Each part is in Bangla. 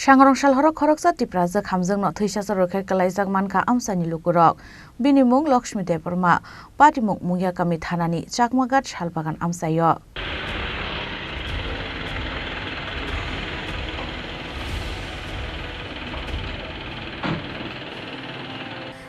Sangrong Shalhorok Khoroksa Tipraja Khamjang no Thaisa Rokhe Kalaijak Manka Amsani Lukurok Binimung Lakshmi Deborma Patimung Mungya Kami Thanani Chakmagat Shalbagan Amsayo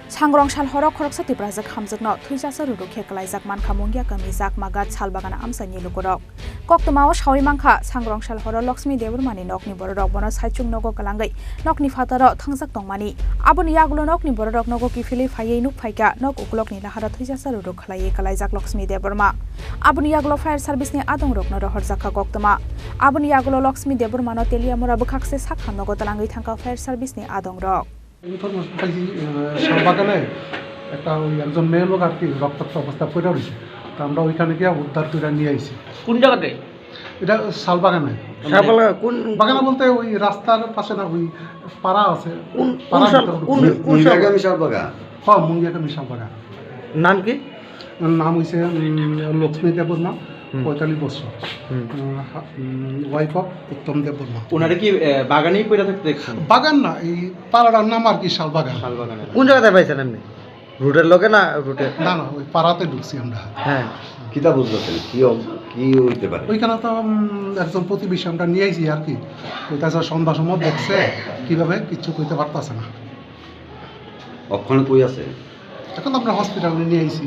Sangrong Shalhorok Khoroksa Tipraja Khamjang no Thaisa Rokhe Kalaijak Manka Mungya Kami Chakmagat Shalbagan Amsani Lukurok Koktomao Shawi Mangkha Sangrong Shalhoro Lakshmi Debormani Nokni Borok Bono Saichung Nogo Kalangai Nokni Fataro Thangjak Tongmani Aboni Yagulo Nokni Borok Nogo Kifili Phayei Nuk Phaika Nok Ukulokni Lahara Thaisa Ruruk Khalai Kalaijak Lakshmi Deborma Aboni Yagulo Fire Service ni Adong Rokno Rohorjaka Koktoma Aboni Yagulo Lakshmi Deborma no Teliamura Bukhakse Sakhan Nogo Talangai Thangka Fire Service ni Adong Rok information পাইছি শালবাগানে একটা ওই একজন মেয়ে লোক আর কি রক্তাক্ত অবস্থা পড়ে রয়েছে তো আমরা ওইখানে গিয়ে উদ্ধার করে নিয়ে আইছি। কোন জায়গাতে? এটা শালবাগানে। শালবাগানে কোন বাগানে বলতে ওই রাস্তার পাশে না ওই পাড়া আছে। কোন জায়গা? শালবাগান। হ্যাঁ, মুঙ্গিয়াকামি শালবাগান। নাম কি? নাম হইছে লক্ষ্মী দেববর্মা 45 বছর। ওয়াইফ অফ উত্তম দেববর্মা। ওনারা কি বাগানেই পড়ে থাকতে দেখছেন? বাগান না, এই পাড়াটার নাম আর কি শালবাগান। শালবাগানে। কোন জায়গাতে পাইছেন আপনি? রুটের লোকে না রুটে? না না, ওই পাড়াতে ঢুকছি আমরা। হ্যাঁ, কিতা বুঝতেছেন কি হইতে পারে? ওইখানে তো একজন প্রতিবেশী আমরা নিয়ে আইছি আর কি, কইতাছে সন্ধ্যা সময় দেখছে কিভাবে কিচ্ছু কইতে পারতাছে না। ওখানে কই আছে? এখন আমরা হসপিটালে নিয়ে আইছি।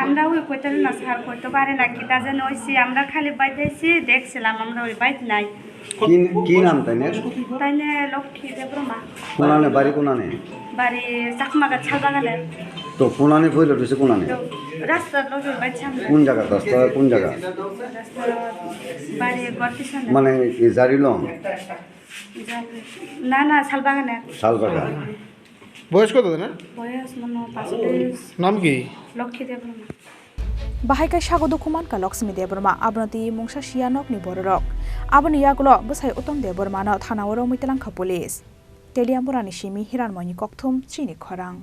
আমরা ওই কইতে না স্যার কইতে পারে না কি তা জানো হইছি, আমরা খালি বাইতেছি দেখছিলাম, আমরা ওই বাইত নাই। কি নাম তাইনে? তাইনে লক্ষ্মী দেববর্মা। কোনানে বাড়ি কোনানে? বাড়ি চাকমাগাছ শালবাগানে। তো কোনানে ফইল রইছে কোনানে? রাস্তার লোকের বাইত সামনে। কোন জায়গা? রাস্তা কোন জায়গা? রাস্তা বাড়ি গর্তের সামনে। মানে কি জারিলং? না না, শালবাগানে। শালবাগান। বয়স কত না? বয়স মনে 45। নাম কি? Lakshmi Debbarma. Bahaikai Shagodo Kumanka Lakshmi Deborma Abnati Mungsha Shianok ni Borok Abani Yagulo Busai Utom Deborma no Thanawaro Mitelanka Police Teliamurani Shimi Hiranmoni Koktum Chini Khorang